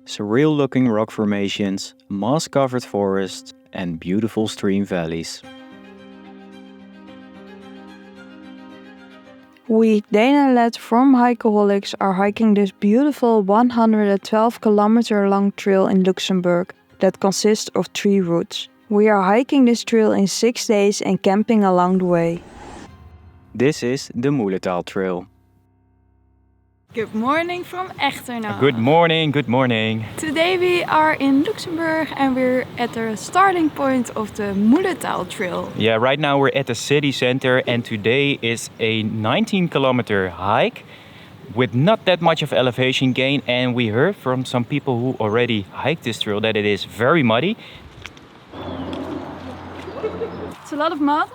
surreal-looking rock formations, moss-covered forests, and beautiful stream valleys. We, Dana and Led from Hikaholics, are hiking this beautiful 112-kilometer long trail in Luxembourg that consists of 3 routes. We are hiking this trail in 6 days and camping along the way. This is the Mullerthal Trail. Good morning from Echternach. Good morning, good morning. Today we are in Luxembourg and we're at the starting point of the Mullerthal Trail. Yeah, right now we're at the city center and today is a 19-kilometer hike with not that much of elevation gain, and we heard from some people who already hiked this trail that it is very muddy. It's a lot of mud.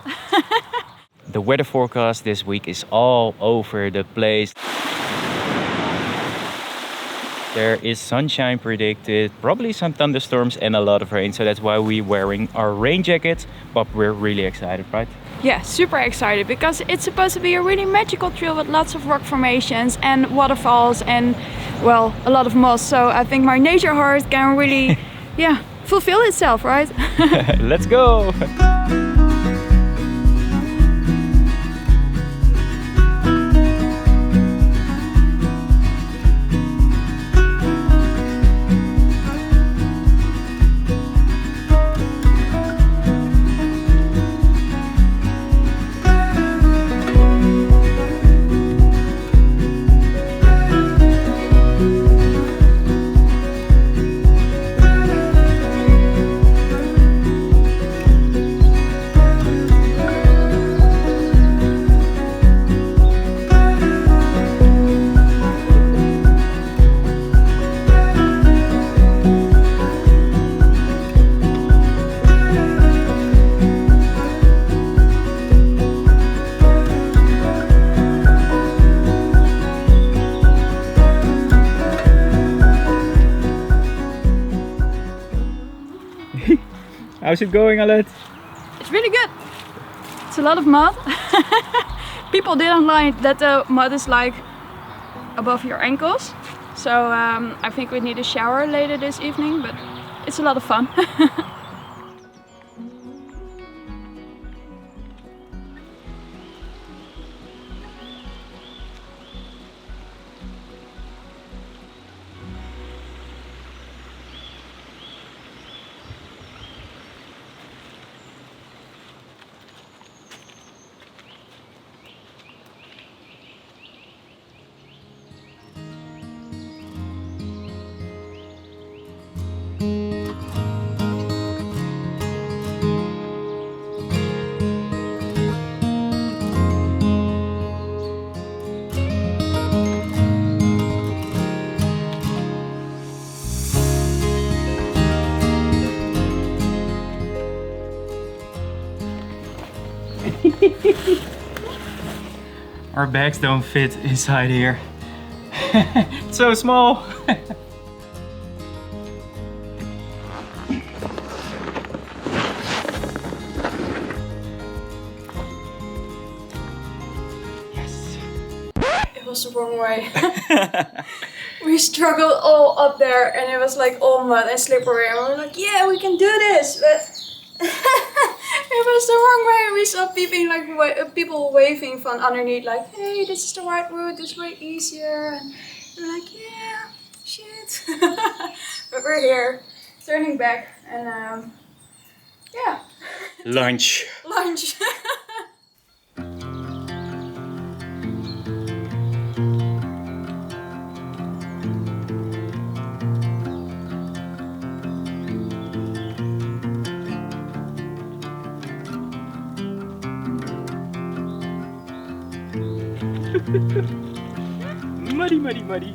The weather forecast this week is all over the place. There is sunshine predicted, probably some thunderstorms and a lot of rain, so that's why we're wearing our rain jackets, but we're really excited, right? Yeah, super excited because it's supposed to be a really magical trail with lots of rock formations and waterfalls and, well, a lot of moss. So I think my nature heart can really, fulfill itself, right? Let's go! How's it going, Alet? It's really good. It's a lot of mud. People didn't like that the mud is like above your ankles. So I think we need a shower later this evening, but it's a lot of fun. Our bags don't fit inside here. It's so small. Yes. It was the wrong way. We struggled all up there and it was like all mud and slippery and we were like, yeah, we can do this, but it was the wrong way. We saw people waving from underneath like, hey, this is the right route, this is way easier, and we were like, yeah, shit. But we're here, turning back, and Lunch. lunch. Muddy, muddy, muddy.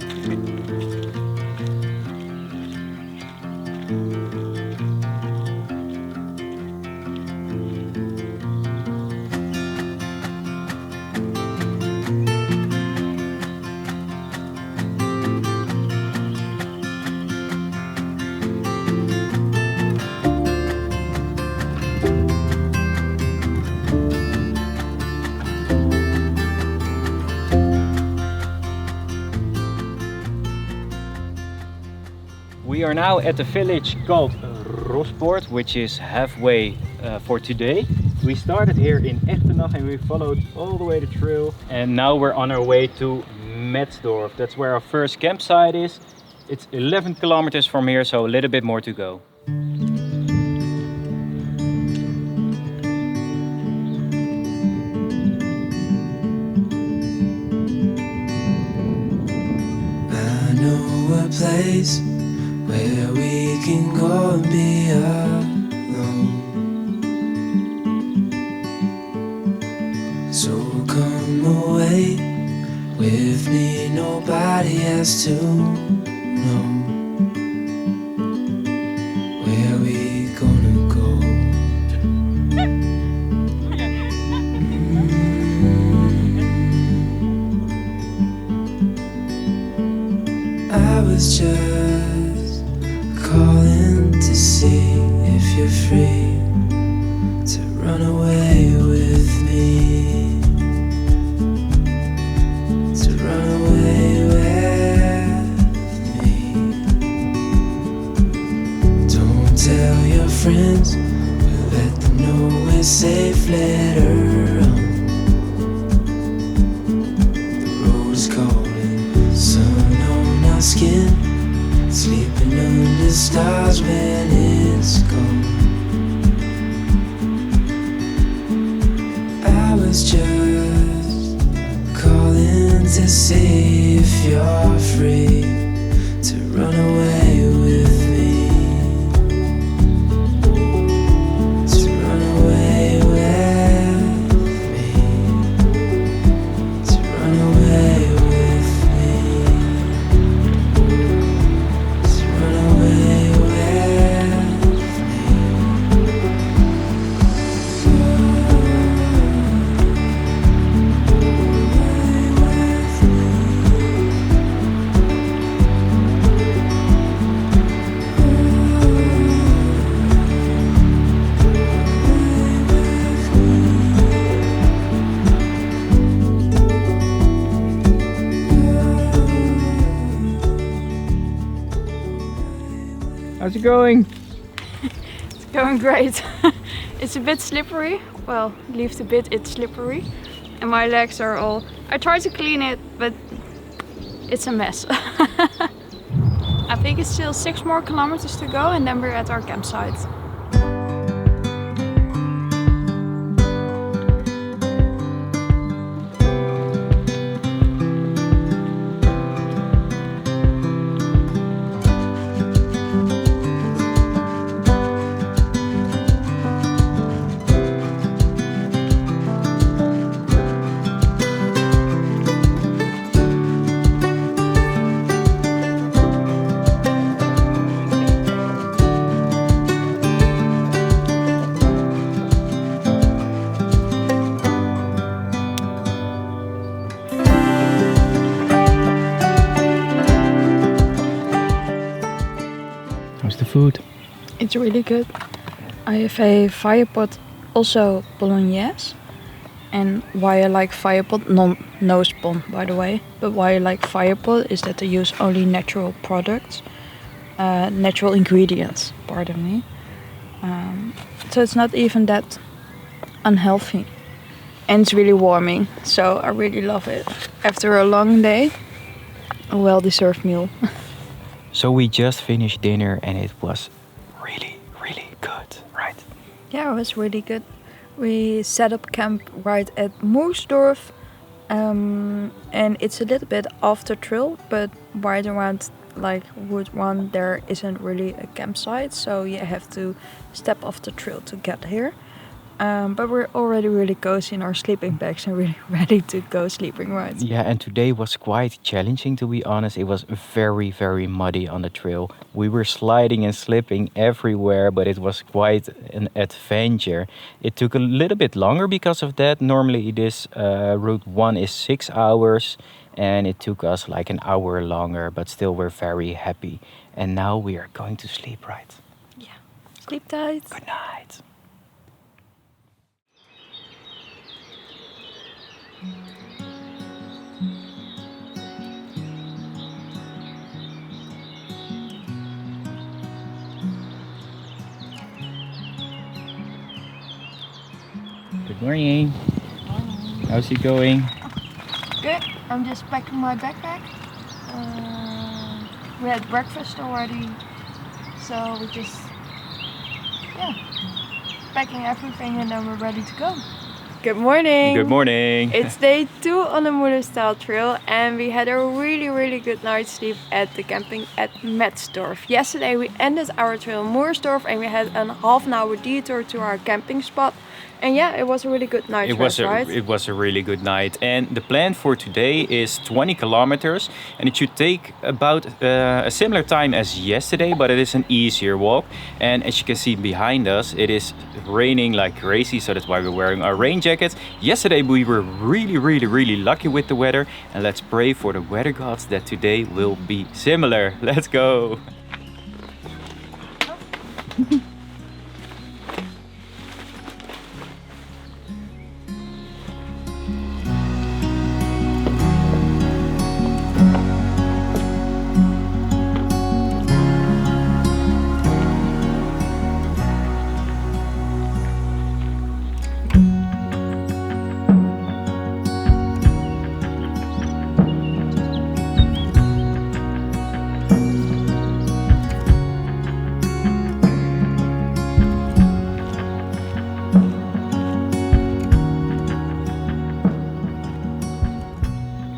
We are now at the village called Rosport, which is halfway for today. We started here in Echternach and we followed all the way the trail. And now we're on our way to Moersdorf. That's where our first campsite is. It's 11 kilometers from here, so a little bit more to go. I know a place where we can go and be alone. So come away with me, nobody has to know where we gonna go. I was just calling to see if you're free to run away with me, to run away with me. Don't tell your friends, we'll let them know we're safe later on. The road's calling, sun on our skin, sleeping under stars when it's gone. I was just calling to see if you're free to run away with me, to run away with me, to run away with me, to run away with me. How's it going? It's going great. It's a bit slippery. Well, leave the bit, it's slippery. And my legs are all... I tried to clean it, but it's a mess. I think it's still 6 more kilometers to go and then we're at our campsite. How's the food? It's really good. I have a fire pot, also bolognese. And why I like fire pot, no spawn by the way, but why I like fire pot is that they use only natural products, natural ingredients, pardon me. So it's not even that unhealthy. And it's really warming, so I really love it. After a long day, a well-deserved meal. So we just finished dinner and it was really, really good, right? Yeah, it was really good. We set up camp right at Moersdorf, and it's a little bit off the trail, but right around like Wood 1 there isn't really a campsite, so you have to step off the trail to get here. But we're already really cozy in our sleeping bags and really ready to go sleeping, right? Yeah, and today was quite challenging, to be honest. It was very, very muddy on the trail. We were sliding and slipping everywhere, but it was quite an adventure. It took a little bit longer because of that. Normally this route 1 is 6 hours and it took us like an hour longer, but still we're very happy. And now we are going to sleep, right? Yeah. Sleep tight. Good night. Good morning. How's it going? Good. I'm just packing my backpack. We had breakfast already, so we just packing everything and then we're ready to go. Good morning. Good morning. It's day 2 on the Mullerthal Trail and we had a really good night's sleep at the camping at Moersdorf. Yesterday we ended our trail in Moersdorf and we had a half an hour detour to our camping spot. And yeah, it was a really good night. It was a really good night. And the plan for today is 20 kilometers. And it should take about a similar time as yesterday, but it is an easier walk. And as you can see behind us, it is raining like crazy. So that's why we're wearing our rain jackets. Yesterday we were really lucky with the weather. And let's pray for the weather gods that today will be similar. Let's go.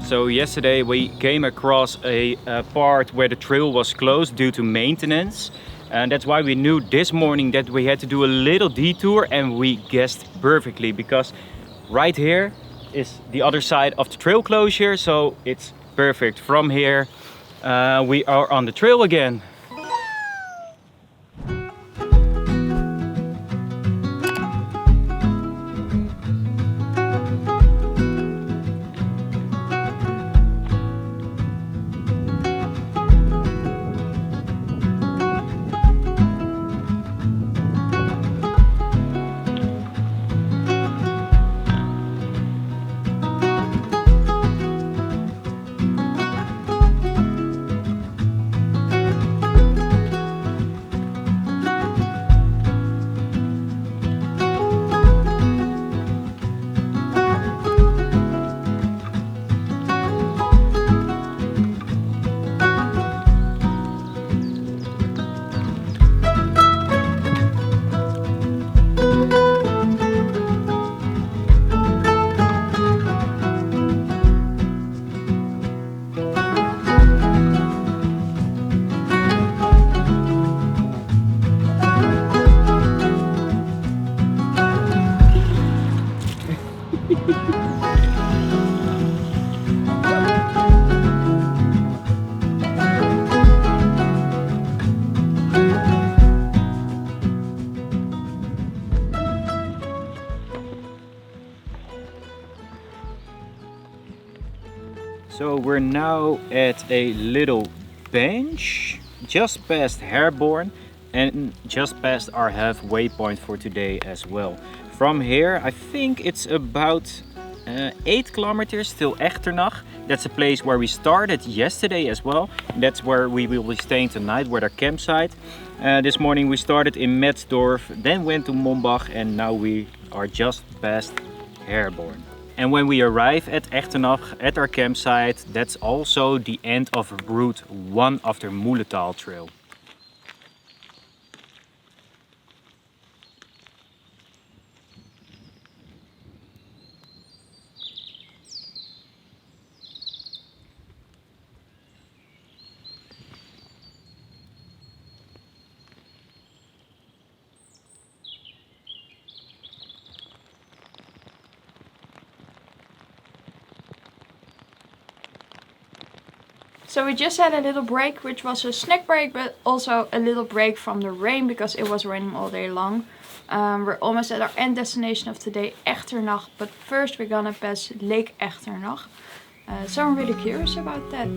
So yesterday we came across a part where the trail was closed due to maintenance. And that's why we knew this morning that we had to do a little detour, and we guessed perfectly because right here is the other side of the trail closure. So it's perfect. From here we are on the trail again. So we're now at a little bench just past Herborn and just past our halfway point for today as well. From here I think it's about 8 kilometers till Echternach. That's a place where we started yesterday as well. That's where we will be staying tonight with our campsite. This morning we started in Moersdorf, then went to Mombach, and now we are just past Herborn. And when we arrive at Echternach at our campsite, that's also the end of Route 1 of the Mullerthal Trail. So we just had a little break, which was a snack break, but also a little break from the rain because it was raining all day long. We're almost at our end destination of today, Echternach, but first we're gonna pass Lake Echternach. So I'm really curious about that.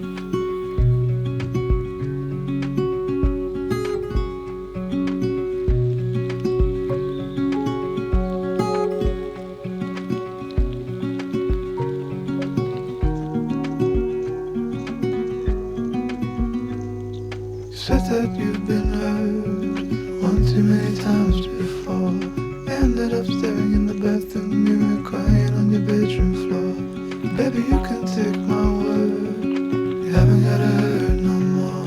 Said that you've been hurt one too many times before. ended up staring in the bathroom mirror, crying on your bedroom floor. Baby, you can take my word, you haven't gotta hurt no more.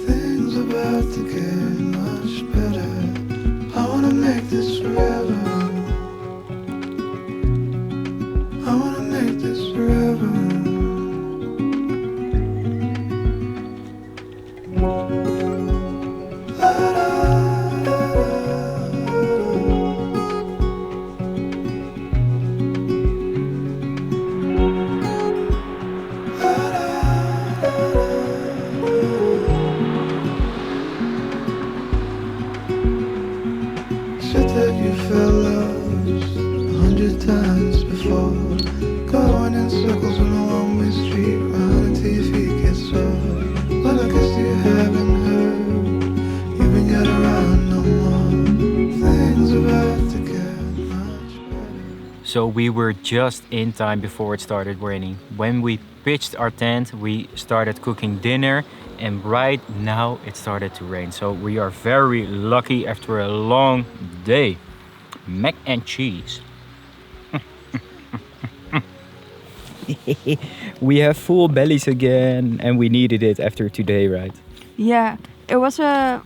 Things about to get much better. I wanna make this forever. I wanna make this forever. Shit that you felt lost 100 times before. Going in circles on a one-way street, round until your feet get sore. Well, I guess you haven't heard, you ain't got around no more. Things about to get much better. So we were just in time before it started raining. When we pitched our tent, we started cooking dinner, and right now it started to rain. So we are very lucky after a long day. Mac and cheese. We have full bellies again, and we needed it after today, right? Yeah, it was not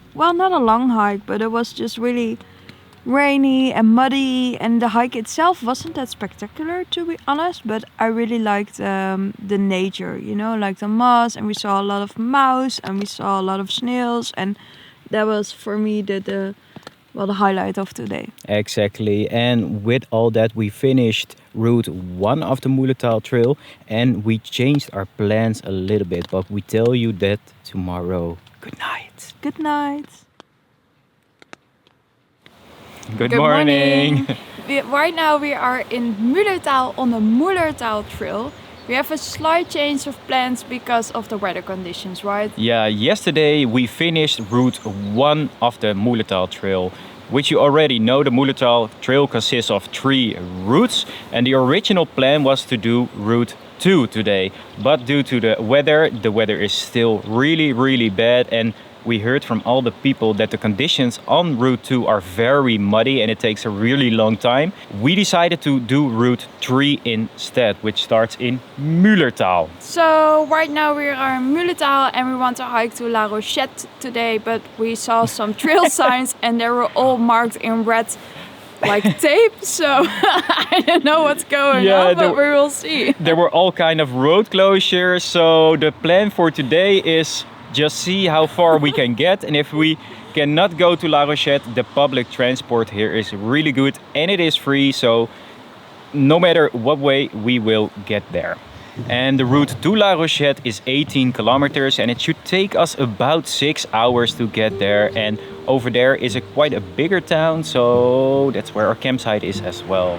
a long hike, but it was just really rainy and muddy, and the hike itself wasn't that spectacular, to be honest, but I really liked the nature, you know, like the moss, and we saw a lot of mouse, and we saw a lot of snails, and that was for me the highlight of today. Exactly, and with all that we finished route 1 of the Mullerthal Trail, and we changed our plans a little bit, but we tell you that tomorrow. Good night. Good night. Good morning. Right now we are in Müllerthal on the Mullerthal Trail. We have a slight change of plans because of the weather conditions, right? Yeah, yesterday we finished route 1 of the Mullerthal Trail, which you already know. The Mullerthal Trail consists of 3 routes, and the original plan was to do route 2 today. But due to the weather is still really bad, and we heard from all the people that the conditions on route 2 are very muddy and it takes a really long time. We decided to do route 3 instead, which starts in Mullerthal. So right now we are in Müllerthal and we want to hike to La Rochette today, but we saw some trail signs and they were all marked in red like tape, so I don't know what's going on, but we will see. There were all kind of road closures, so the plan for today is just see how far we can get, and if we cannot go to La Rochette, the public transport here is really good and it is free, so no matter what way we will get there. And the route to La Rochette is 18 kilometers and it should take us about 6 hours to get there, and over there is quite a bigger town, so that's where our campsite is as well.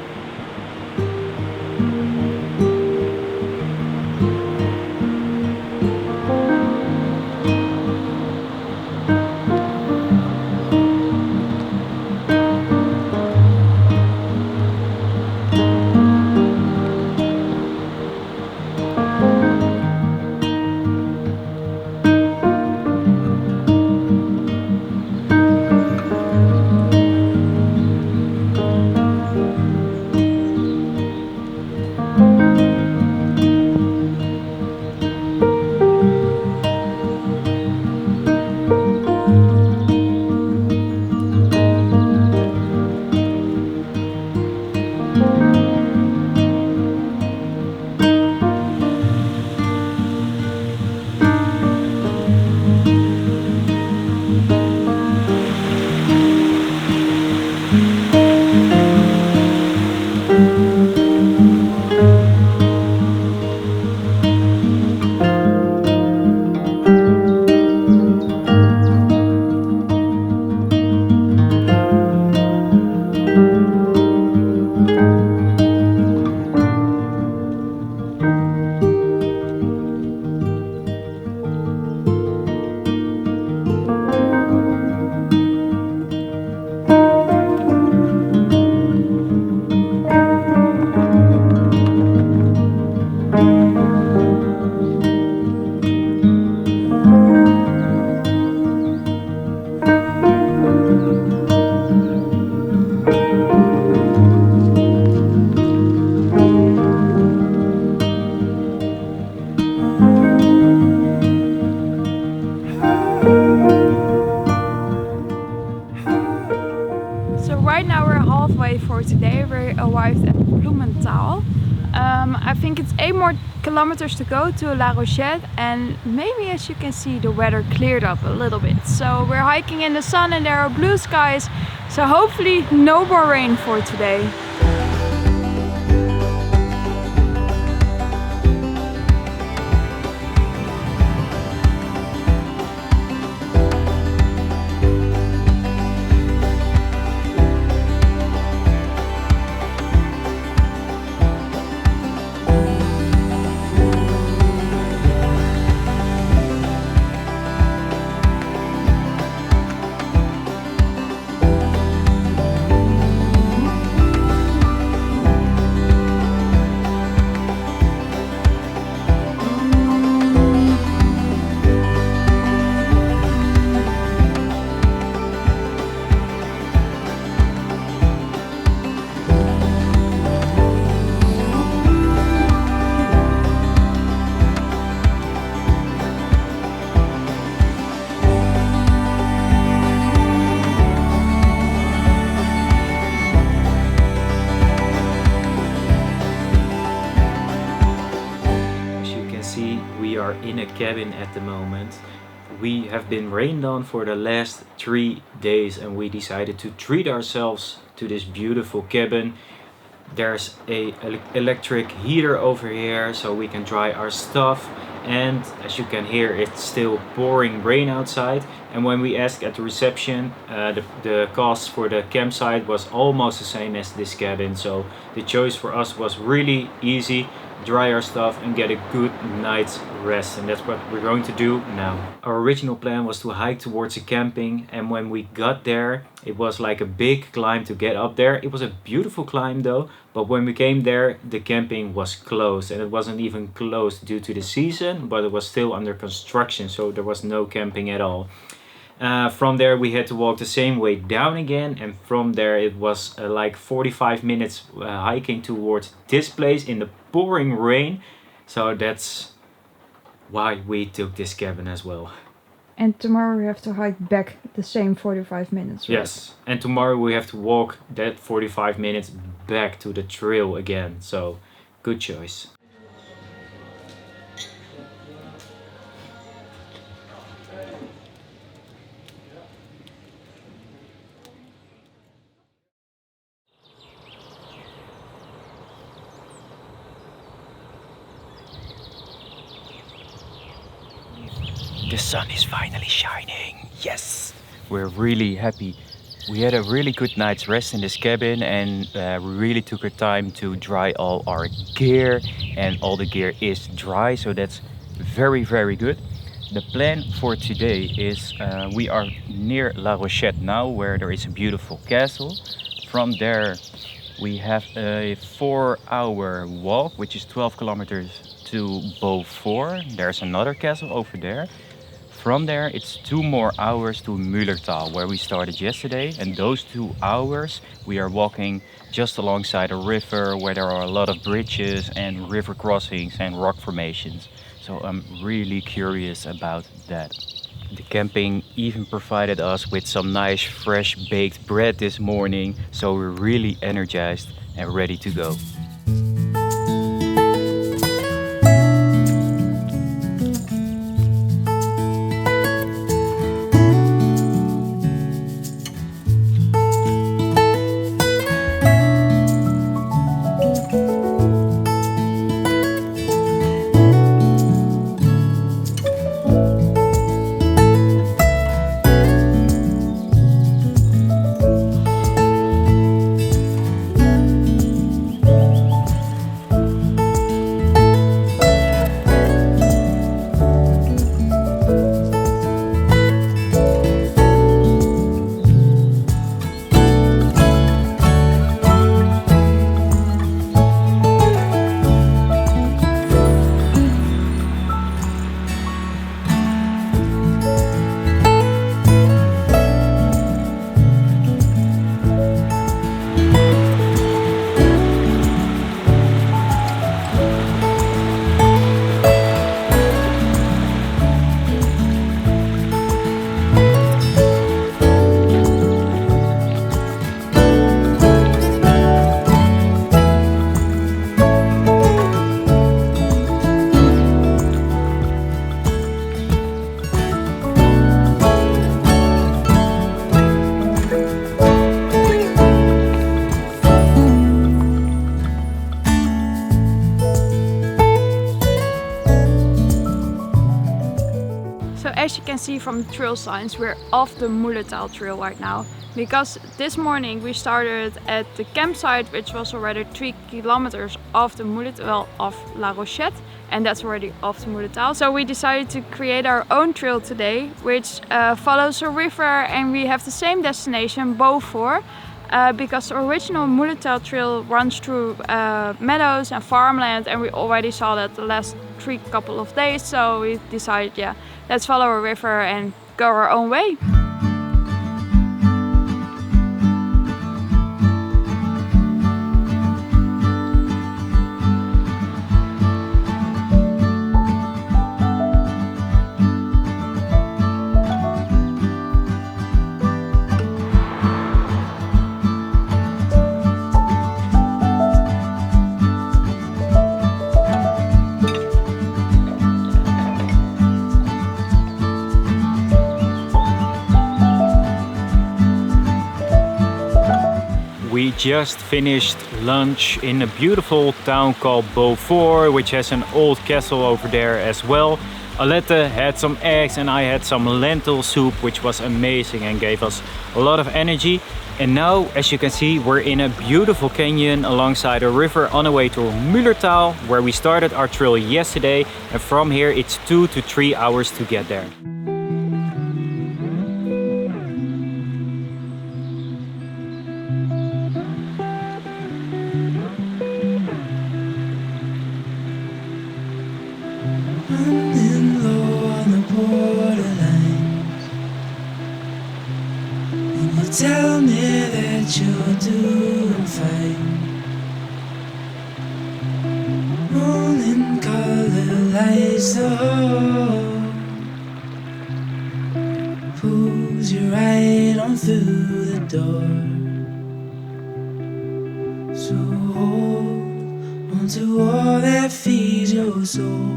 day for today. We arrived at Blumenthal. I think it's 8 more kilometers to go to La Rochette, and maybe, as you can see, the weather cleared up a little bit. So we're hiking in the sun and there are blue skies, so hopefully no more rain for today. We are in a cabin at the moment. We have been rained on for the last 3 days and we decided to treat ourselves to this beautiful cabin. There's a electric heater over here so we can dry our stuff, and as you can hear, it's still pouring rain outside. And when we asked at the reception, the cost for the campsite was almost the same as this cabin, so the choice for us was really easy: dry our stuff and get a good night's rest, and that's what we're going to do now. Our original plan was to hike towards a camping, and when we got there it was like a big climb to get up there. It was a beautiful climb though, but when we came there the camping was closed, and it wasn't even closed due to the season, but it was still under construction, so there was no camping at all. From there we had to walk the same way down again, and from there it was like 45 minutes hiking towards this place in the pouring rain. So that's why we took this cabin as well. And tomorrow we have to hike back the same 45 minutes, right? Yes, and tomorrow we have to walk that 45 minutes back to the trail again, so good choice. The sun is finally shining. Yes! We're really happy. We had a really good night's rest in this cabin, and we really took our time to dry all our gear, and all the gear is dry, so that's very, very good. The plan for today is we are near La Rochette now, where there is a beautiful castle. From there we have a 4-hour walk, which is 12 kilometers to Beaufort. There's another castle over there. From there it's 2 more hours to Mullerthal, where we started yesterday, and those 2 hours we are walking just alongside a river where there are a lot of bridges and river crossings and rock formations. So I'm really curious about that. The camping even provided us with some nice fresh baked bread this morning, so we're really energized and ready to go. see from the trail signs, we're off the Mullerthal Trail right now. Because this morning we started at the campsite, which was already 3 kilometers off the Mullerthal, well, off La Rochette, and that's already off the Mullerthal. So we decided to create our own trail today, which follows a river, and we have the same destination, Beaufort, because the original Mullerthal Trail runs through meadows and farmland, and we already saw that the last couple of days. So we decided, yeah, let's follow a river and go our own way. We just finished lunch in a beautiful town called Beaufort, which has an old castle over there as well. Alette had some eggs and I had some lentil soup, which was amazing and gave us a lot of energy. And now, as you can see, we're in a beautiful canyon alongside a river on the way to Müllerthal, where we started our trail yesterday. And from here it's 2 to 3 hours to get there. Running low on the borderline, and you tell me that you're doing fine. Morning color lights the hall, pulls you right on through the door. So hold onto all that feeds your soul.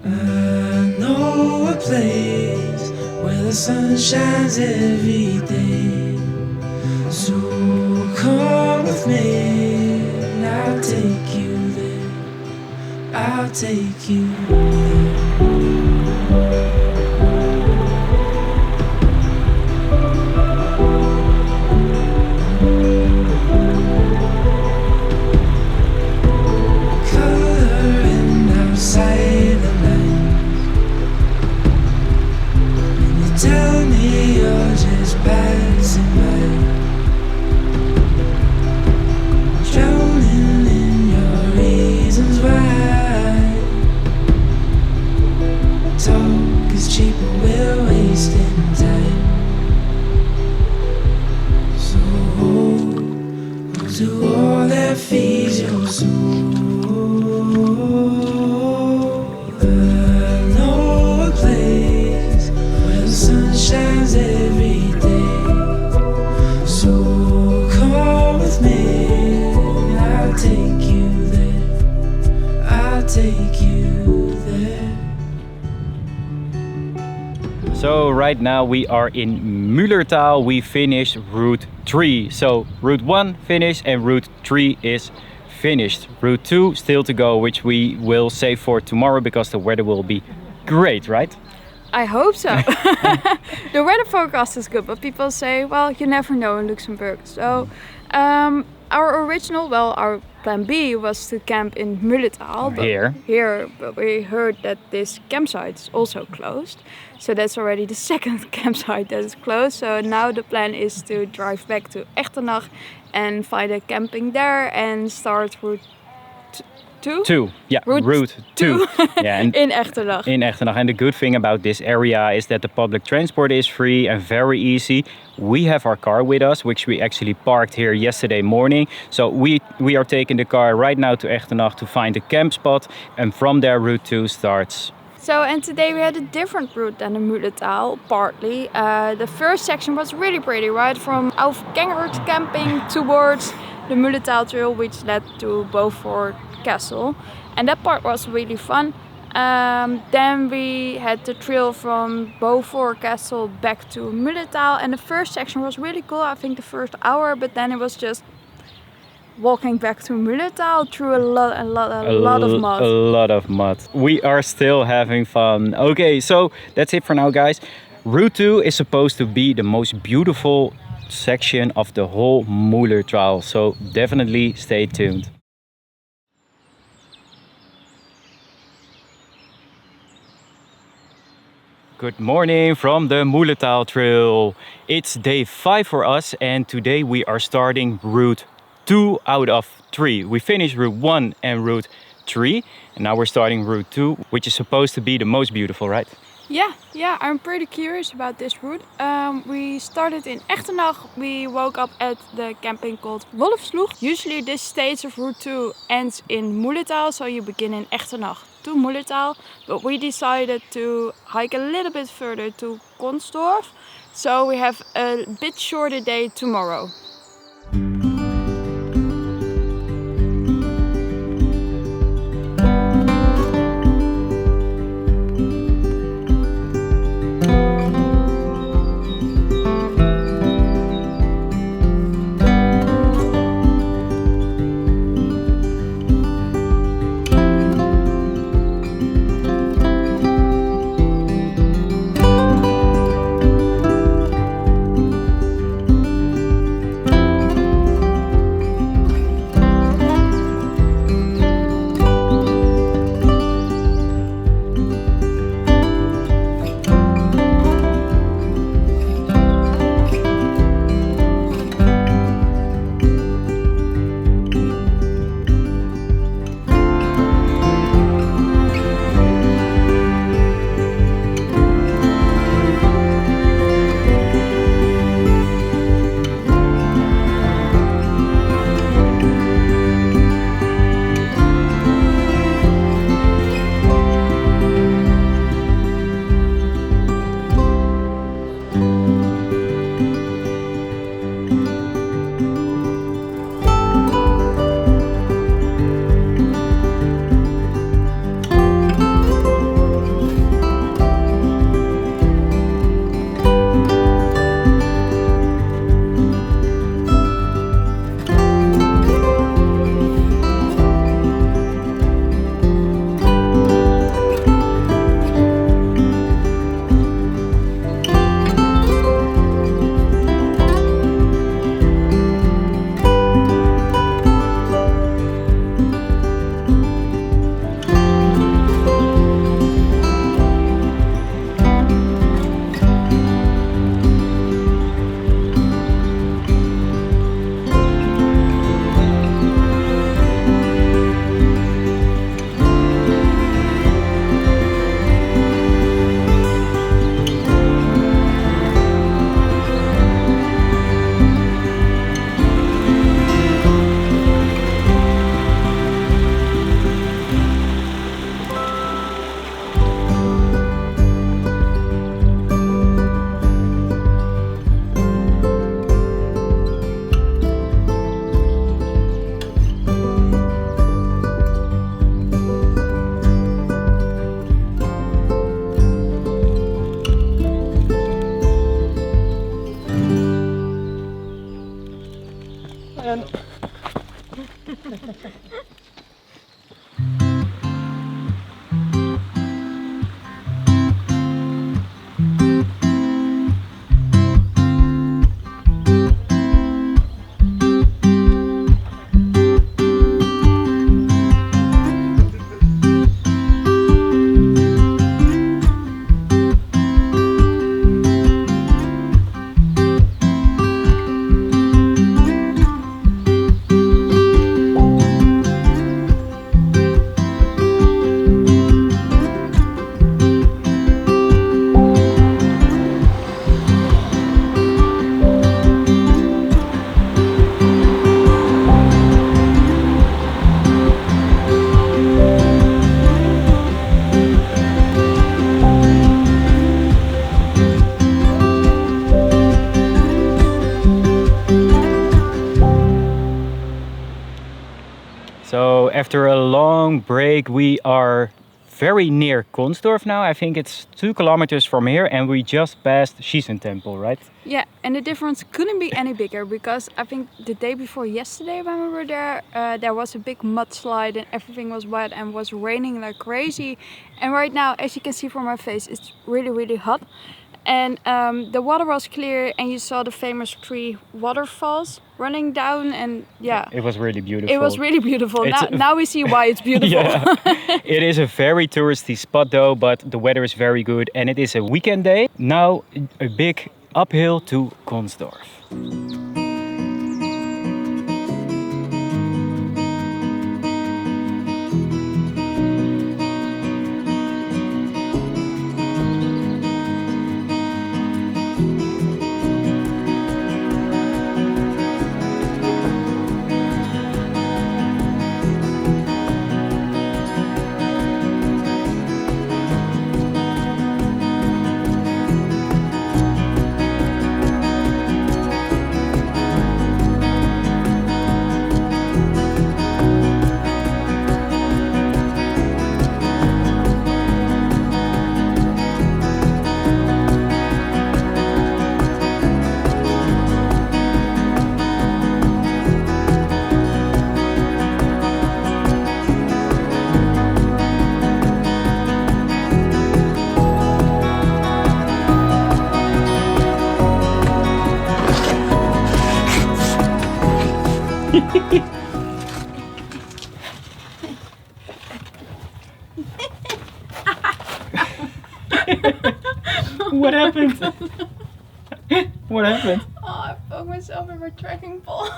I know a place where the sun shines every day. So come with me, and I'll take you there. I'll take you there. Coloring outside the tell me you're just passing by, drowning in your reasons why. Talk is cheap but we're wasting time. So hold to all that feeds your soul. I know a place where the sun shines every day. So come with me, and I'll take you there. I'll take you there. So right now we are in Müllerthal. We finished route 3. So route 1 finished and route 3 is finished. Route 2 still to go, which we will save for tomorrow because the weather will be great, right? I hope so. The weather forecast is good, but people say, well, you never know in Luxembourg. So our original, well, our plan B was to camp in Mullerthal. Here, but we heard that this campsite is also closed. So that's already the second campsite that is closed. So now the plan is to drive back to Echternach and find a camping there and start route 2? Yeah, route 2. Yeah, and in Echternach. In Echternach. And the good thing about this area is that the public transport is free and very easy. We have our car with us, which we actually parked here yesterday morning. So we are taking the car right now to Echternach to find a camp spot. And from there, route 2 starts. So, and today we had a different route than the Mullerthal, partly. The first section was really pretty, right? From Echternach camping towards the Mullerthal Trail, which led to Beaufort Castle, and that part was really fun. Then we had the trail from Beaufort Castle back to Mullerthal, and the first section was really cool. I think the first hour, but then it was just walking back to Mullerthal through a lot of mud. A lot of mud. We are still having fun. Okay, so that's it for now, guys. Route 2 is supposed to be the most beautiful section of the whole Mullerthal, so definitely stay tuned. Good morning from the Mullerthal Trail. It's day 5 for us, and today we are starting route 2 out of 3. We finished route 1 and route 3, and now we're starting route 2, which is supposed to be the most beautiful, right? Yeah, I'm pretty curious about this route. We started in Echternach. We woke up at the camping called Wolfsschlucht. Usually this stage of route 2 ends in Mullerthal, so you begin in Echternach to Mullerthal. But we decided to hike a little bit further to Consdorf, so we have a bit shorter day tomorrow. So after a long break, we are very near Consdorf now. I think it's 2 kilometers from here, and we just passed Schiessentümpel, right? Yeah, and the difference couldn't be any bigger because I think the day before yesterday when we were there was a big mudslide and everything was wet and was raining like crazy. And right now, as you can see from my face, it's really, really hot. And the water was clear and you saw the famous 3 waterfalls running down, and yeah. It was really beautiful. It was really beautiful. Now we see why it's beautiful. Yeah. It is a very touristy spot though, but the weather is very good and it is a weekend day. Now a big uphill to Consdorf. What happened? What happened? Oh, I poked myself in my trekking pole.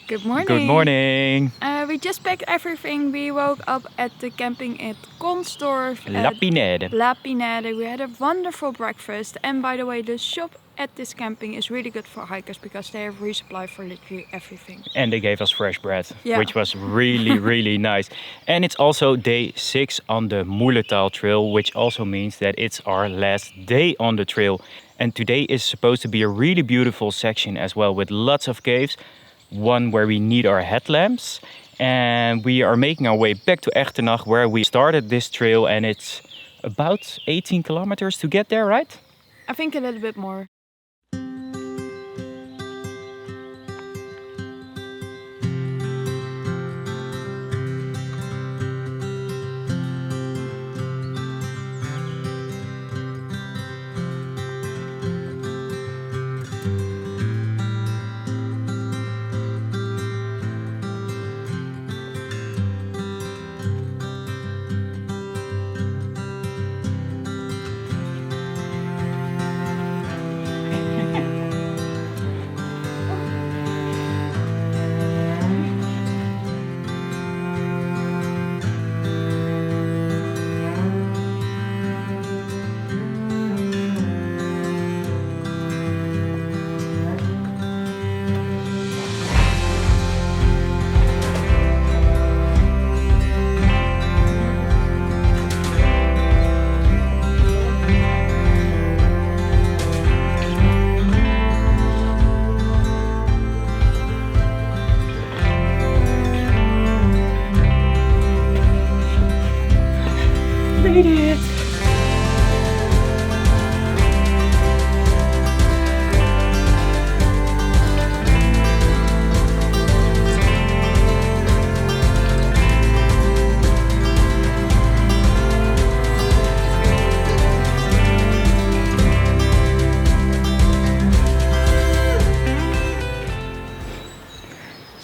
Good morning. Good morning. We just packed everything. We woke up at the camping at Consdorf. La Pinede. La Pinede. We had a wonderful breakfast. And by the way, the shop at this camping is really good for hikers because they have resupply for literally everything. And they gave us fresh bread, Yeah. which was really, really nice. And it's also day 6 on the Mullerthal Trail, which also means that it's our last day on the trail. And today is supposed to be a really beautiful section as well, with lots of caves. One where we need our headlamps, and we are making our way back to Echternach where we started this trail, and it's about 18 kilometers to get there, right? I think a little bit more.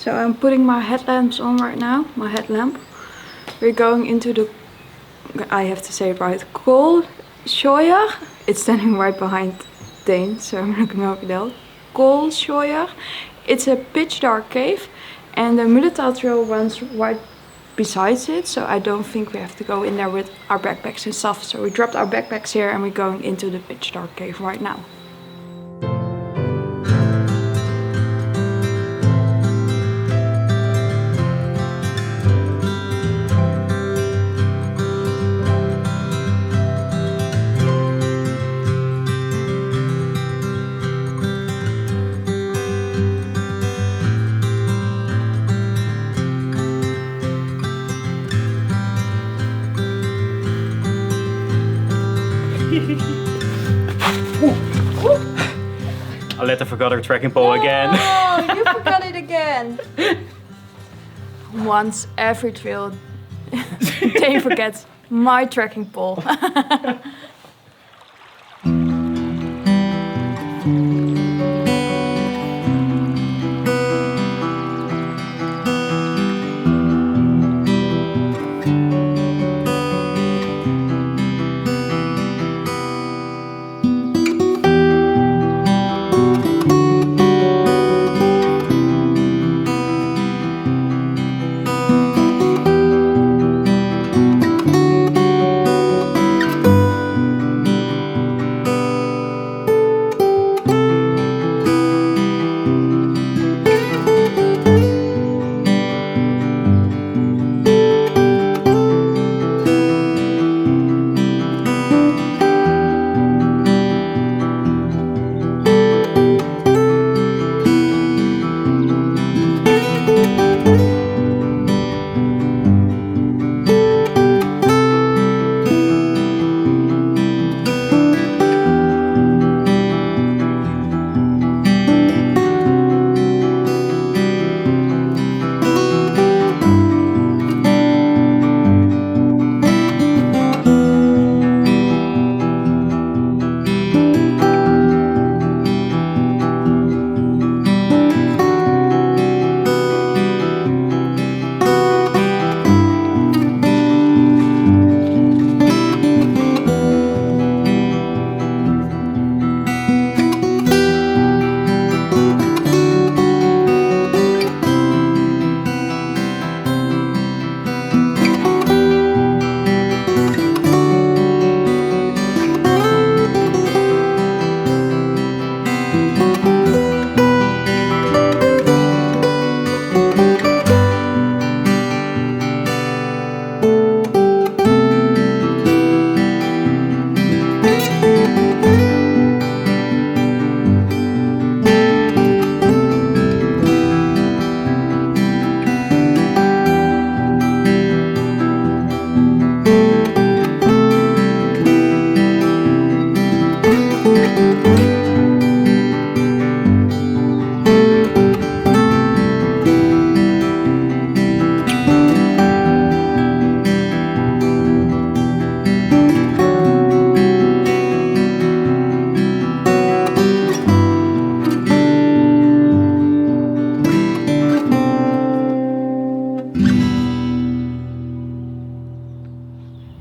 So I'm putting my headlamps on right now, my headlamp. We're going into the, I have to say it right, Koolschooier. It's standing right behind Dane, so I'm looking over there. Koolschooier. It's a pitch dark cave and the Mullerthal Trail runs right besides it, so I don't think we have to go in there with our backpacks and stuff. So we dropped our backpacks here and we're going into the pitch dark cave right now. Aletta forgot her trekking pole again. Oh, you forgot it again. Once every trail, Dane forgets my trekking pole.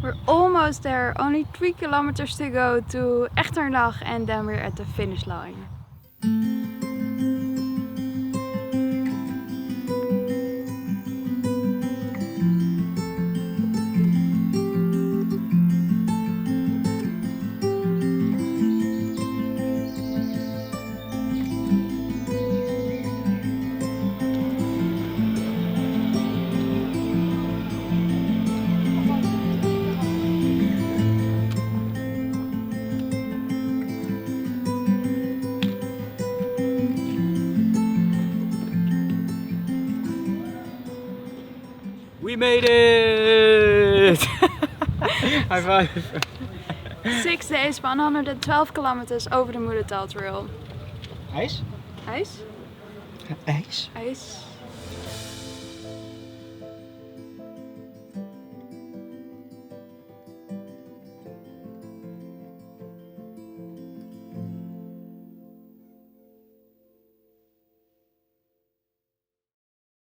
We're almost there, only 3 kilometers to go to Echternach and then we're at the finish line. We made it! High five! 6 days, 112 kilometers over the Mullerthal Trail. Ice? Ice? Ice? Ice.